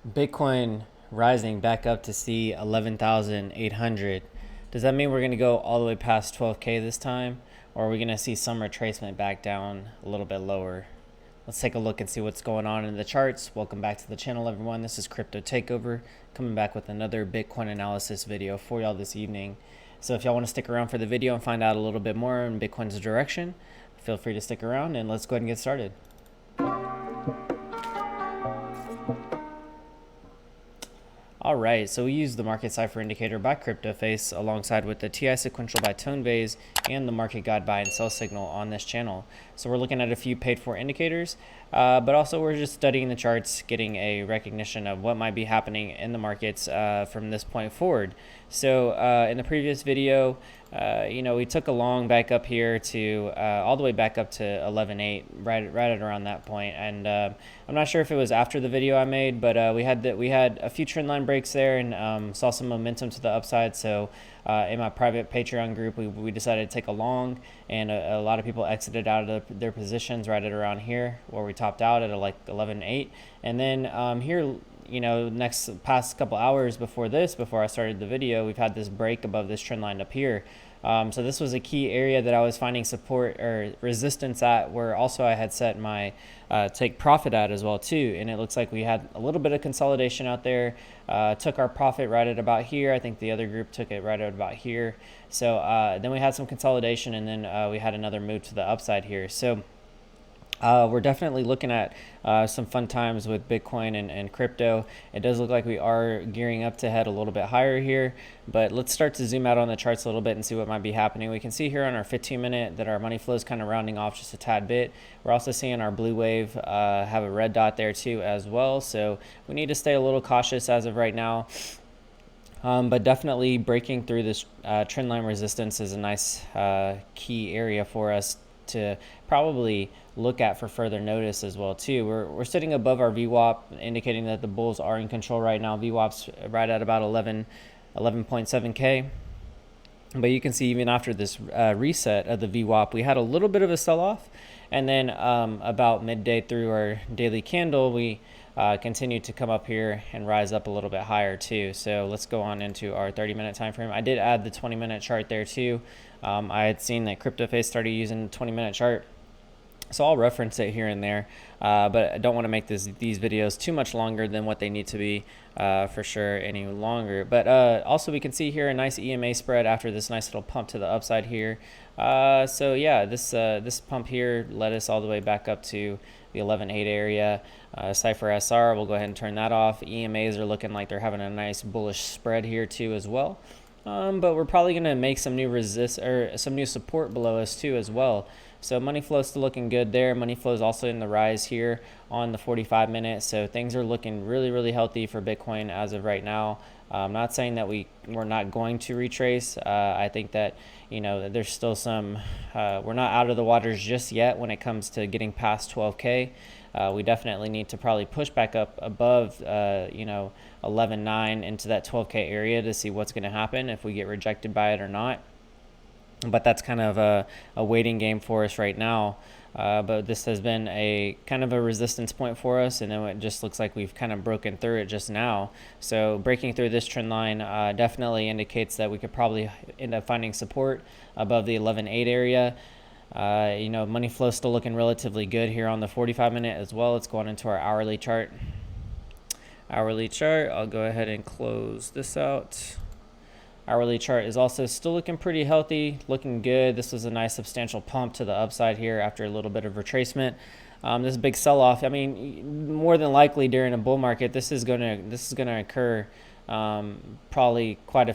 Bitcoin rising back up to see 11,800. Does that mean we're going to go all the way past 12K this time? Or are we going to see some retracement back down a little bit lower? Let's take a look and see what's going on in the charts. Welcome back to the channel, everyone. This is CryptoTakeOver, coming back with another Bitcoin analysis video for y'all this evening. So if y'all want to stick around for the video and find out a little bit more in Bitcoin's direction, feel free to stick around and let's go ahead and get started. All right, so we use the market Cipher indicator by CryptoFace alongside with the TI sequential by ToneVase and the market guide buy and sell signal on this channel. So we're looking at a few paid for indicators, but also we're just studying the charts, getting a recognition of what might be happening in the markets from this point forward. So in the previous video, we took a long back up here to all the way back up to 11.8, right at around that point. And I'm not sure if it was after the video I made, but we had a few trend line breaks there and saw some momentum to the upside. So in my private Patreon group, we decided to take a long, and a lot of people exited out of their positions right at around here where we topped out at like 11.8. And then here, past couple hours before I started the video, we've had this break above this trend line up here. So this was a key area that I was finding support or resistance at, where also I had set my take profit at as well too. And it looks like we had a little bit of consolidation out there, took our profit right at about here. I think the other group took it right at about here. So then we had some consolidation, and then we had another move to the upside here. So we're definitely looking at some fun times with Bitcoin and crypto. It does look like we are gearing up to head a little bit higher here, but let's start to zoom out on the charts a little bit and see what might be happening. We can see here on our 15-minute that our money flow is kind of rounding off just a tad bit. We're also seeing our blue wave have a red dot there too as well, so we need to stay a little cautious as of right now. But definitely breaking through this trend line resistance is a nice key area for us to probably look at for further notice as well too. We're sitting above our VWAP, indicating that the bulls are in control right now. VWAP's right at about 11.7K. But you can see even after this reset of the VWAP, we had a little bit of a sell-off, and then about midday through our daily candle, we continued to come up here and rise up a little bit higher too. So let's go on into our 30-minute time frame. I did add the 20-minute chart there too. I had seen that CryptoFace started using the 20-minute chart, so I'll reference it here and there, but I don't want to make these videos too much longer than what they need to be for sure any longer. But also we can see here a nice EMA spread after this nice little pump to the upside here. So yeah, this pump here led us all the way back up to the 11.8 area. Cipher SR, we'll go ahead and turn that off. EMAs are looking like they're having a nice bullish spread here too as well. But we're probably going to make some new some new support below us too as well. So money flow is still looking good there. Money flow is also in the rise here on the 45-minute. So things are looking really, really healthy for Bitcoin as of right now. I'm not saying that we're not going to retrace. I think that there's still some. We're not out of the waters just yet when it comes to getting past 12K. We definitely need to probably push back up above 11.9 into that 12K area to see what's going to happen if we get rejected by it or not. But that's kind of a waiting game for us right now. But this has been a kind of a resistance point for us, and then it just looks like we've kind of broken through it just now. So breaking through this trend line definitely indicates that we could probably end up finding support above the 11.8 area. Money flow still looking relatively good here on the 45-minute as well. Let's go on into our hourly chart. I'll go ahead and close this out. Hourly chart is also still looking pretty healthy, looking good. This was a nice substantial pump to the upside here after a little bit of retracement. This big sell-off, I mean, more than likely during a bull market, this is gonna occur probably quite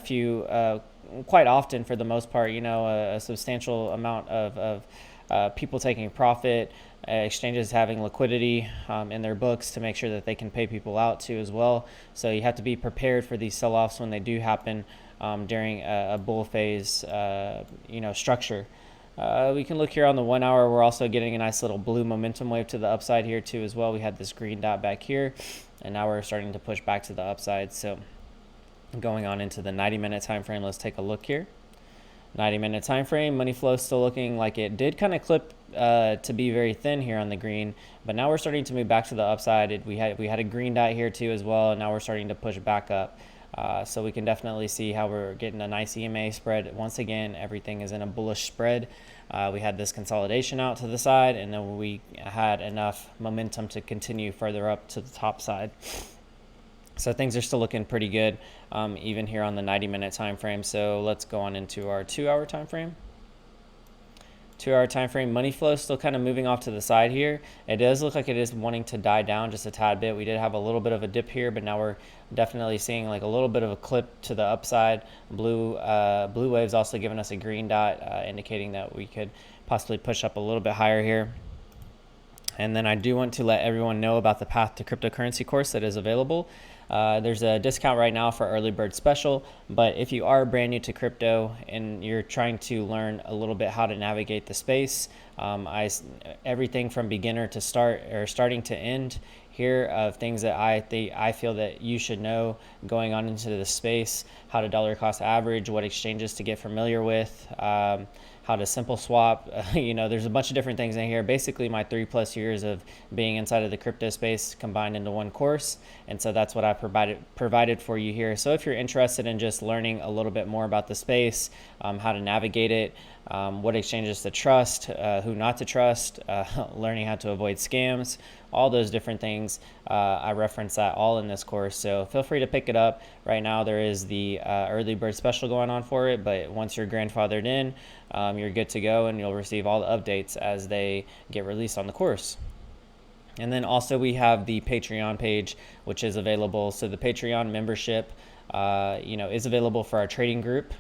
often for the most part. A substantial amount of people taking profit, exchanges having liquidity in their books to make sure that they can pay people out too as well. So you have to be prepared for these sell-offs when they do happen during a bull phase structure. We can look here on the 1 hour. We're also getting a nice little blue momentum wave to the upside here too as well. We had this green dot back here, and now we're starting to push back to the upside. So going on into the 90-minute time frame, let's take a look here. 90-minute time frame, money flow still looking like it did kind of clip to be very thin here on the green, but now we're starting to move back to the upside. We had a green dot here too as well, and now we're starting to push back up. So we can definitely see how we're getting a nice EMA spread. Once again, everything is in a bullish spread. We had this consolidation out to the side, and then we had enough momentum to continue further up to the top side. So things are still looking pretty good, even here on the 90-minute time frame. So let's go on into our 2-hour time frame. 2-hour time frame, money flow is still kind of moving off to the side here. It does look like it is wanting to die down just a tad bit. We did have a little bit of a dip here, but now we're definitely seeing like a little bit of a clip to the upside. Blue wave's also giving us a green dot, indicating that we could possibly push up a little bit higher here. And then I do want to let everyone know about the Path to Cryptocurrency course that is available. There's a discount right now for early bird special, but if you are brand new to crypto and you're trying to learn a little bit how to navigate the space, everything from beginner to starting to end here of things that I feel that you should know going on into the space, how to dollar cost average, what exchanges to get familiar with, how to simple swap. There's a bunch of different things in here. Basically my 3+ years of being inside of the crypto space combined into one course. And so that's what I provided for you here. So if you're interested in just learning a little bit more about the space, how to navigate it, what exchanges to trust, who not to trust, learning how to avoid scams, all those different things, I reference that all in this course. So feel free to pick it up. Right now there is the early bird special going on for it, but once you're grandfathered in, you're good to go, and you'll receive all the updates as they get released on the course. And then also we have the Patreon page, which is available. So the Patreon membership, is available for our trading group.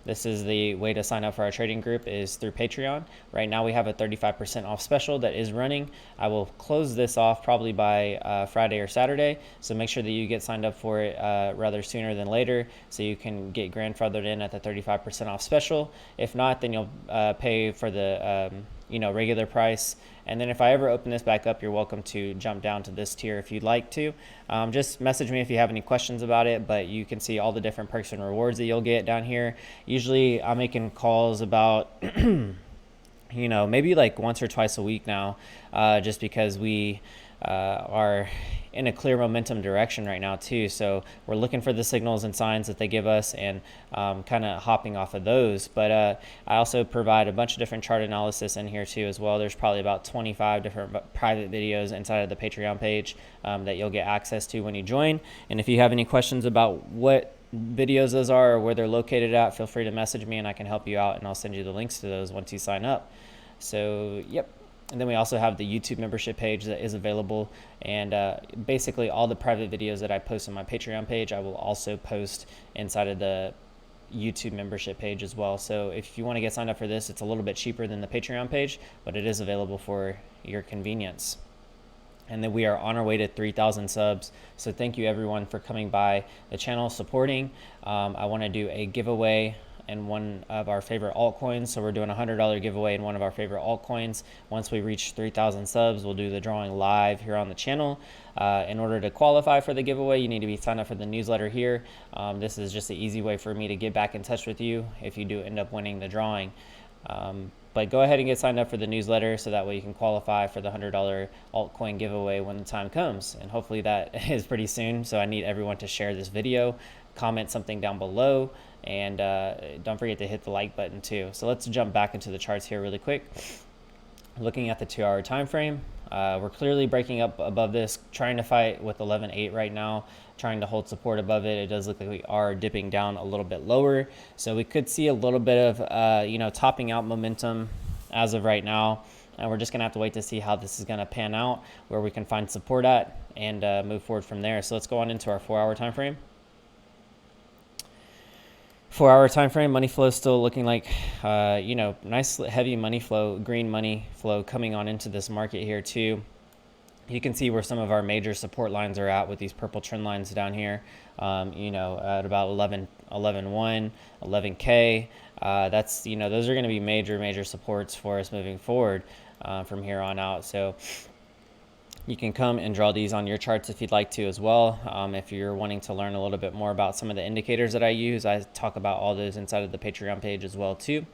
This is the way to sign up for our trading group is through Patreon. Right now we have a 35% off special that is running. I will close this off probably by Friday or Saturday. So make sure that you get signed up for it rather sooner than later, so you can get grandfathered in at the 35% off special. If not, then you'll pay for the regular price. And then if I ever open this back up, you're welcome to jump down to this tier if you'd like to. Just message me if you have any questions about it, but you can see all the different perks and rewards that you'll get down here. Usually I'm making calls about, maybe like once or twice a week now, just because we are in a clear momentum direction right now too. So we're looking for the signals and signs that they give us, and kind of hopping off of those. But I also provide a bunch of different chart analysis in here too as well. There's probably about 25 different private videos inside of the Patreon page that you'll get access to when you join. And if you have any questions about what videos those are or where they're located at, feel free to message me and I can help you out, and I'll send you the links to those once you sign up. So yep. And then we also have the YouTube membership page that is available, and basically all the private videos that I post on my Patreon page, I will also post inside of the YouTube membership page as well. So if you want to get signed up for this, it's a little bit cheaper than the Patreon page, but it is available for your convenience. And then we are on our way to 3,000 subs. So thank you everyone for coming by the channel, supporting. I want to do a giveaway in one of our favorite altcoins. So we're doing a $100 giveaway in one of our favorite altcoins. Once we reach 3,000 subs, we'll do the drawing live here on the channel. In order to qualify for the giveaway, you need to be signed up for the newsletter here. This is just an easy way for me to get back in touch with you if you do end up winning the drawing. But go ahead and get signed up for the newsletter, so that way you can qualify for the $100 altcoin giveaway when the time comes. And hopefully that is pretty soon. So I need everyone to share this video, comment something down below, and don't forget to hit the like button too. So let's jump back into the charts here really quick. Looking at the 2-hour time frame, we're clearly breaking up above this, trying to fight with 11.8 right now, trying to hold support above it. It does look like we are dipping down a little bit lower, so we could see a little bit of topping out momentum as of right now, and we're just gonna have to wait to see how this is gonna pan out, where we can find support at, and move forward from there. So let's go on into our 4-hour time frame. 4-hour time frame, money flow is still looking like, nice heavy money flow, green money flow coming on into this market here too. You can see where some of our major support lines are at with these purple trend lines down here, at about 11.1, 11K. That's, those are going to be major supports for us moving forward from here on out. So you can come and draw these on your charts if you'd like to as well. If you're wanting to learn a little bit more about some of the indicators that I use, I talk about all those inside of the Patreon page as well too.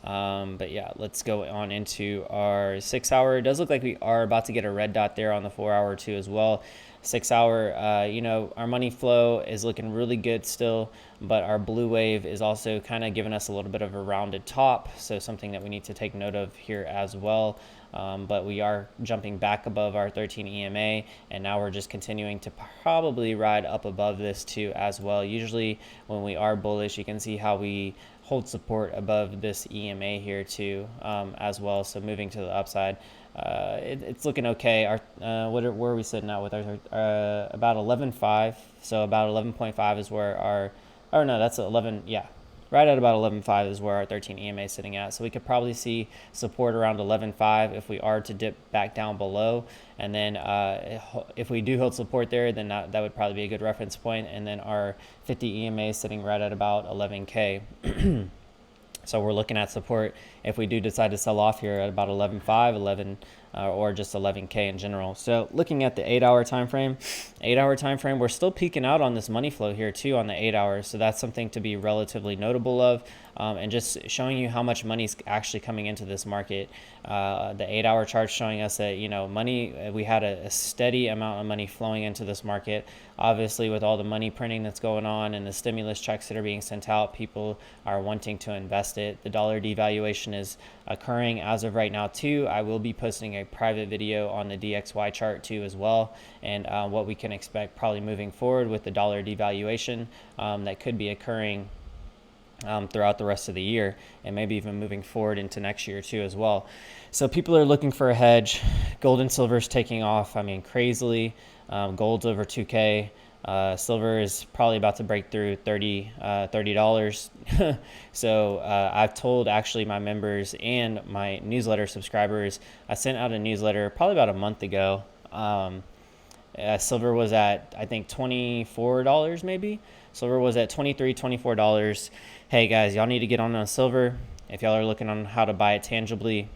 But yeah, let's go on into our 6 hour. It does look like we are about to get a red dot there on the 4 hour too as well. 6 hour, you know, our money flow is looking really good still, but our blue wave is also kind of giving us a little bit of a rounded top. So something that we need to take note of here as well. But we are jumping back above our 13 EMA, and now we're just continuing to probably ride up above this too as well. Usually when we are bullish, you can see how we hold support above this EMA here too as well. So moving to the upside, it's looking okay. Our where are we sitting at with our about 11.5? So about 11.5 is where our, or no, that's 11, yeah, right at about 11.5 is where our 13 EMA is sitting at. So we could probably see support around 11.5 if we are to dip back down below. And then if we do hold support there, then that would probably be a good reference point. And then our 50 EMA is sitting right at about 11K. So we're looking at support if we do decide to sell off here at about 11.5, 11, or just 11K in general. So looking at the 8 hour time frame, we're still peaking out on this money flow here too on the 8 hours. So that's something to be relatively notable of, and just showing you how much money is actually coming into this market. The 8 hour chart showing us that, you know, money, we had a steady amount of money flowing into this market. Obviously, with all the money printing that's going on and the stimulus checks that are being sent out, people are wanting to invest it. The dollar devaluation is occurring as of right now too. I will be posting a private video on the DXY chart too as well, and what we can expect probably moving forward with the dollar devaluation that could be occurring throughout the rest of the year, and maybe even moving forward into next year too as well. So people are looking for a hedge. Gold and silver is taking off, I mean, crazily. Gold's over 2K. Silver is probably about to break through $30. So I've told actually my members and my newsletter subscribers, I sent out a newsletter probably about a month ago. Silver was at, I think, $24 maybe. Silver was at $23, $24. Hey guys, y'all need to get on silver. If y'all are looking on how to buy it tangibly,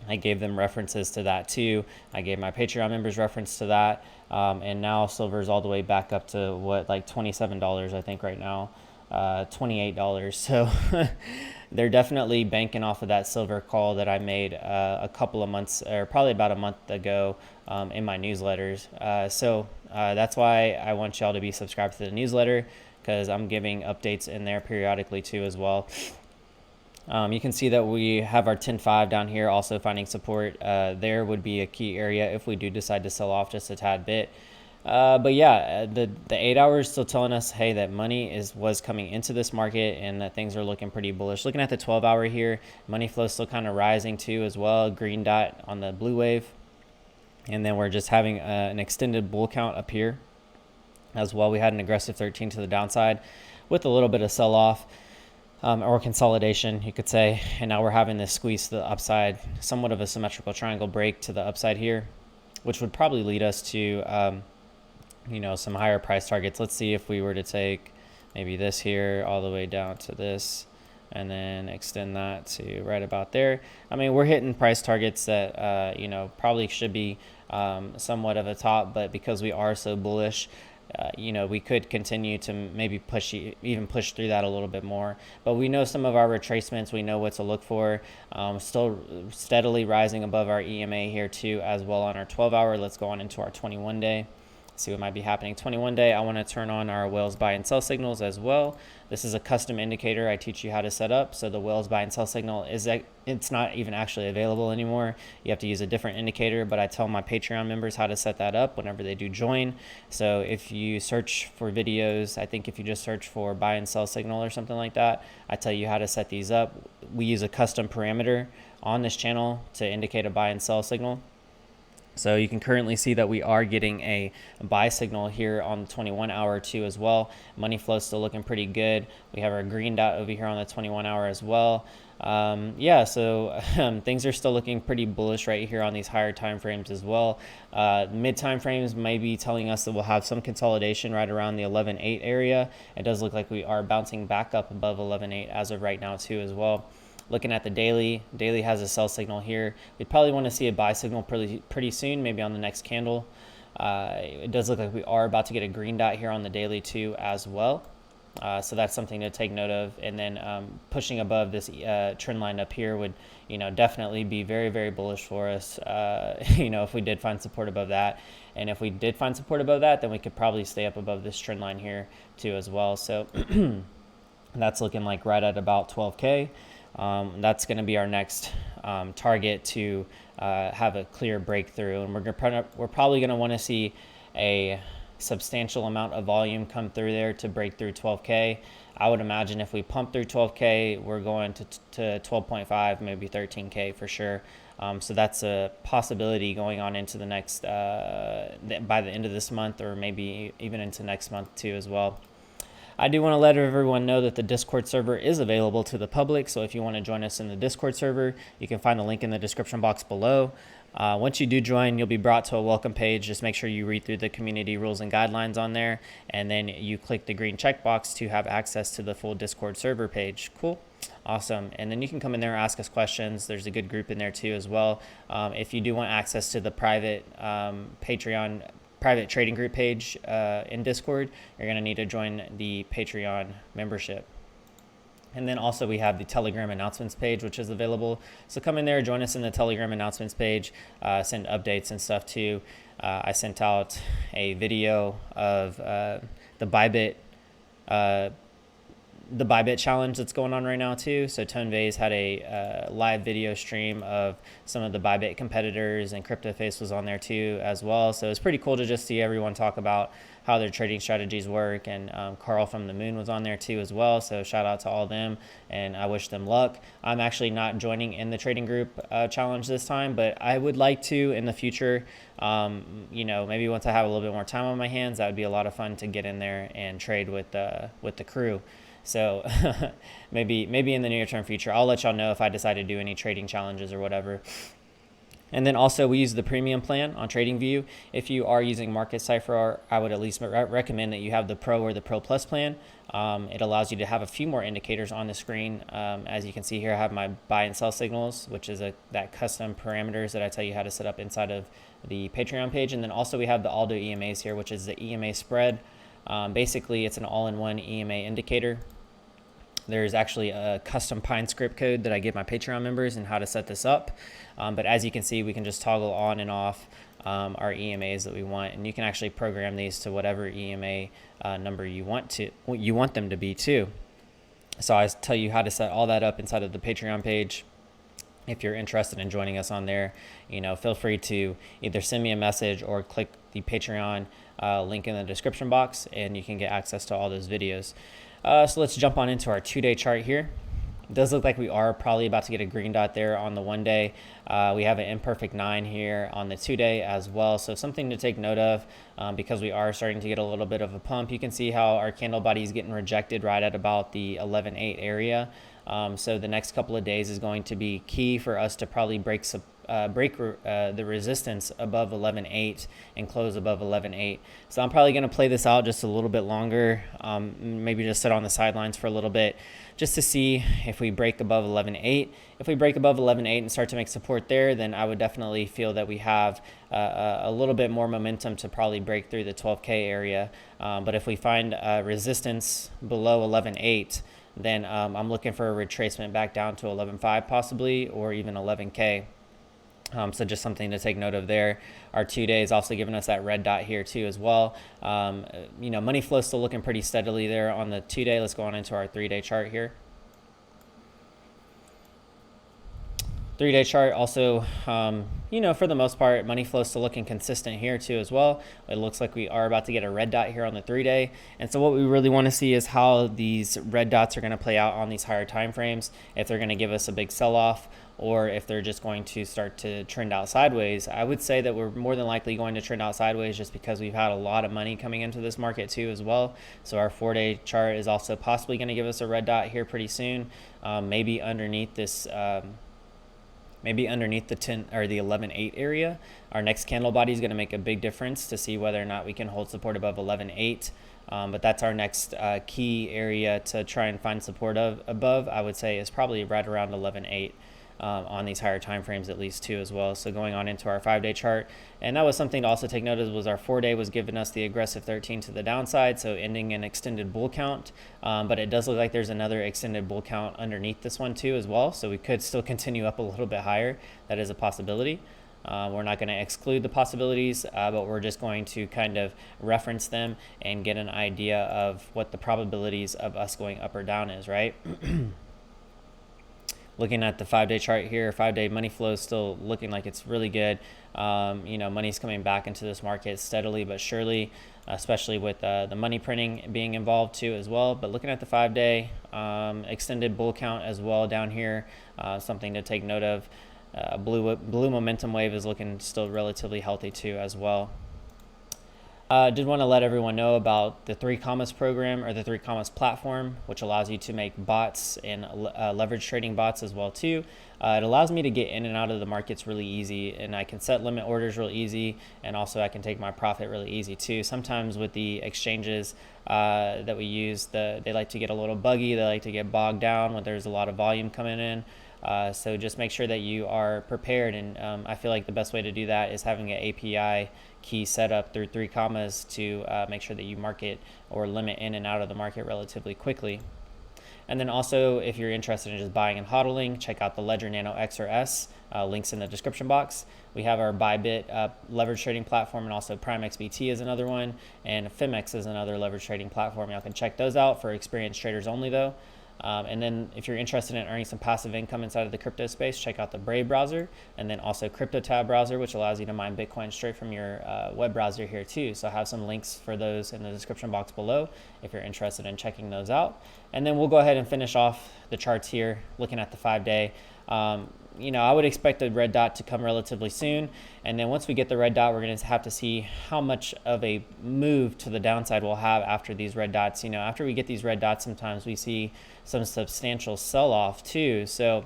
I gave them references to that too. I gave my Patreon members reference to that. And now silver is all the way back up to what, like $27, I think right now, $28. So they're definitely banking off of that silver call that I made a couple of months, or probably about a month ago, in my newsletters. So that's why I want y'all to be subscribed to the newsletter, because I'm giving updates in there periodically too as well. You can see that we have our 10.5 down here also finding support. There would be a key area if we do decide to sell off just a tad bit. But yeah, the 8 hours still telling us, hey, that money was coming into this market and that things are looking pretty bullish. Looking at the 12 hour here, money flow is still kind of rising too as well. Green dot on the blue wave. And then we're just having an extended bull count up here as well. We had an aggressive 13 to the downside with a little bit of sell off. Or consolidation, you could say. And now we're having this squeeze to the upside, somewhat of a symmetrical triangle break to the upside here, which would probably lead us to, you know, some higher price targets. Let's see if we were to take maybe this here all the way down to this, and then extend that to right about there. I mean, we're hitting price targets that, you know, probably should be somewhat of a top, but because we are so bullish, you know, we could continue to maybe push through that a little bit more. But we know some of our retracements, we know what to look for. Still steadily rising above our EMA here too as well on our 12 hour. Let's go on into our 21 day. See what might be happening. 21 day, I want to turn on our whales buy and sell signals as well. This is a custom indicator I teach you how to set up. So the whales buy and sell signal it's not even actually available anymore. You have to use a different indicator, but I tell my Patreon members how to set that up whenever they do join. So if you search for videos, I think if you just search for buy and sell signal or something like that, I tell you how to set these up. We use a custom parameter on this channel to indicate a buy and sell signal. So you can currently see that we are getting a buy signal here on the 21 hour too as well. Money flow still looking pretty good. We have our green dot over here on the 21 hour as well. Yeah, so things are still looking pretty bullish right here on these higher time frames as well. Mid time frames may be telling us that we'll have some consolidation right around the 11.8 area. It does look like we are bouncing back up above 11.8 as of right now too as well. Looking at the daily has a sell signal here. We'd probably want to see a buy signal pretty soon, maybe on the next candle. It does look like we are about to get a green dot here on the daily too as well. So that's something to take note of. And then pushing above this trend line up here would, definitely be very, very bullish for us. If we did find support above that, and if we did find support above that, then we could probably stay up above this trend line here too as well. So that's looking like right at about 12K. That's going to be our next target to have a clear breakthrough, and we're probably going to want to see a substantial amount of volume come through there to break through 12K. I would imagine if we pump through 12K, we're going to 12.5, maybe 13K for sure. So that's a possibility going on into the next, by the end of this month, or maybe even into next month too as well. I do want to let everyone know that the Discord server is available to the public, so if you want to join us in the Discord server, you can find the link in the description box below. Once you do join, you'll be brought to a welcome page. Just make sure you read through the community rules and guidelines on there, and then you click the green checkbox to have access to the full Discord server page. Cool. Awesome. And then you can come in there and ask us questions. There's a good group in there too as well. If you do want access to the private Patreon private trading group page in Discord, you're going to need to join the Patreon membership. And then also we have the Telegram announcements page, which is available. So come in there, join us in the Telegram announcements page, send updates and stuff too. I sent out a video of the Bybit challenge that's going on right now too. So ToneVase had a live video stream of some of the Bybit competitors, and CryptoFace was on there too as well. So it's pretty cool to just see everyone talk about how their trading strategies work. And Carl from the Moon was on there too as well. So shout out to all of them, and I wish them luck. I'm actually not joining in the trading group challenge this time, but I would like to in the future. Maybe once I have a little bit more time on my hands, that would be a lot of fun to get in there and trade with the crew. So maybe in the near term future, I'll let y'all know if I decide to do any trading challenges or whatever. And then also we use the premium plan on TradingView. If you are using Market Cipher, I would at least recommend that you have the Pro or the Pro Plus plan. It allows you to have a few more indicators on the screen. As you can see here, I have my buy and sell signals, which is that custom parameters that I tell you how to set up inside of the Patreon page. And then also we have the Aldo EMAs here, which is the EMA spread. Basically, it's an all-in-one EMA indicator. There's actually a custom Pine script code that I give my Patreon members and how to set this up. But as you can see, we can just toggle on and off our EMAs that we want, and you can actually program these to whatever EMA number you want them to be too. So I tell you how to set all that up inside of the Patreon page. If you're interested in joining us on there, feel free to either send me a message or click the Patreon link in the description box, and you can get access to all those videos. So let's jump on into our 2-day chart here. It does look like we are probably about to get a green dot there on the 1 day. We have an imperfect 9 here on the 2-day as well. So something to take note of because we are starting to get a little bit of a pump. You can see how our candle body is getting rejected right at about the 11.8 area. So the next couple of days is going to be key for us to probably break the resistance above 11.8 and close above 11.8. So I'm probably going to play this out just a little bit longer, maybe just sit on the sidelines for a little bit just to see if we break above 11.8. If we break above 11.8 and start to make support there, then I would definitely feel that we have a little bit more momentum to probably break through the 12K area. But if we find resistance below 11.8, then I'm looking for a retracement back down to 11.5 possibly, or even 11K. So just something to take note of there. Our 2 days also giving us that red dot here too as well. Money flow still looking pretty steadily there on the 2 day. Let's go on into our 3-day chart here. 3-day chart also, for the most part, money flow still looking consistent here too as well. It looks like we are about to get a red dot here on the 3-day. And so what we really want to see is how these red dots are going to play out on these higher time frames. If they're going to give us a big sell-off, or if they're just going to start to trend out sideways. I would say that we're more than likely going to trend out sideways just because we've had a lot of money coming into this market too as well. So our 4-day chart is also possibly going to give us a red dot here pretty soon, maybe underneath this maybe underneath the 10 or the 11.8 area. Our next candle body is going to make a big difference to see whether or not we can hold support above 11.8. But that's our next key area to try and find support above, I would say, is probably right around 11.8. on these higher time frames at least too as well. So going on into our 5-day chart, and that was something to also take note of, was our 4-day was giving us the aggressive 13 to the downside, so ending an extended bull count. But it does look like there's another extended bull count underneath this one too as well, so we could still continue up a little bit higher. That is a possibility. We're not going to exclude the possibilities, but we're just going to kind of reference them and get an idea of what the probabilities of us going up or down is, right? Looking at the 5-day chart here, 5-day money flow is still looking like it's really good. Money's coming back into this market steadily but surely, especially with the money printing being involved too as well. But looking at the 5-day extended bull count as well down here, something to take note of. Blue momentum wave is looking still relatively healthy too as well. Did want to let everyone know about the 3 commas program, or the 3 commas platform, which allows you to make bots and leverage trading bots as well too. It allows me to get in and out of the markets really easy, and I can set limit orders real easy, and also I can take my profit really easy too. Sometimes with the exchanges that we use, they like to get a little buggy, they like to get bogged down when there's a lot of volume coming in. So just make sure that you are prepared, and I feel like the best way to do that is having an API key set up through 3 commas to make sure that you market or limit in and out of the market relatively quickly. And then also, if you're interested in just buying and hodling, check out the Ledger Nano X or S, links in the description box. We have our Bybit leverage trading platform, and also Prime XBT is another one, and Fimex is another leverage trading platform. Y'all can check those out for experienced traders only though. And then if you're interested in earning some passive income inside of the crypto space, check out the Brave browser, and then also CryptoTab browser, which allows you to mine Bitcoin straight from your web browser here too. So I have some links for those in the description box below if you're interested in checking those out. And then we'll go ahead and finish off the charts here, looking at the 5-day. I would expect the red dot to come relatively soon. And then once we get the red dot, we're going to have to see how much of a move to the downside we'll have after these red dots. After we get these red dots, sometimes we see some substantial sell-off too. So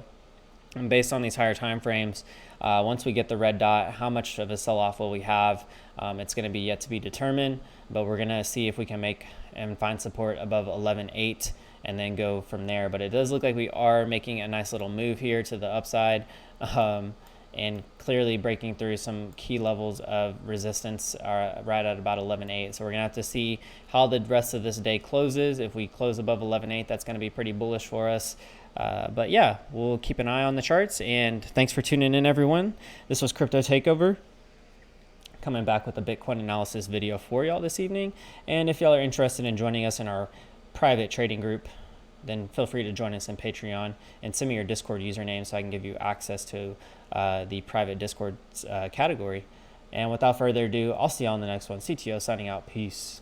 based on these higher time frames, once we get the red dot, how much of a sell-off will we have? It's going to be yet to be determined, but we're going to see if we can make and find support above 11.8 and then go from there. But it does look like we are making a nice little move here to the upside, and clearly breaking through some key levels of resistance right at about 11.8. So we're gonna have to see how the rest of this day closes. If we close above 11.8, that's gonna be pretty bullish for us. But yeah, we'll keep an eye on the charts, and thanks for tuning in, everyone. This was Crypto Takeover, coming back with a Bitcoin analysis video for y'all this evening. And if y'all are interested in joining us in our private trading group, then feel free to join us in Patreon and send me your Discord username so I can give you access to the private Discord category. And without further ado, I'll see you on the next one. CTO signing out. Peace.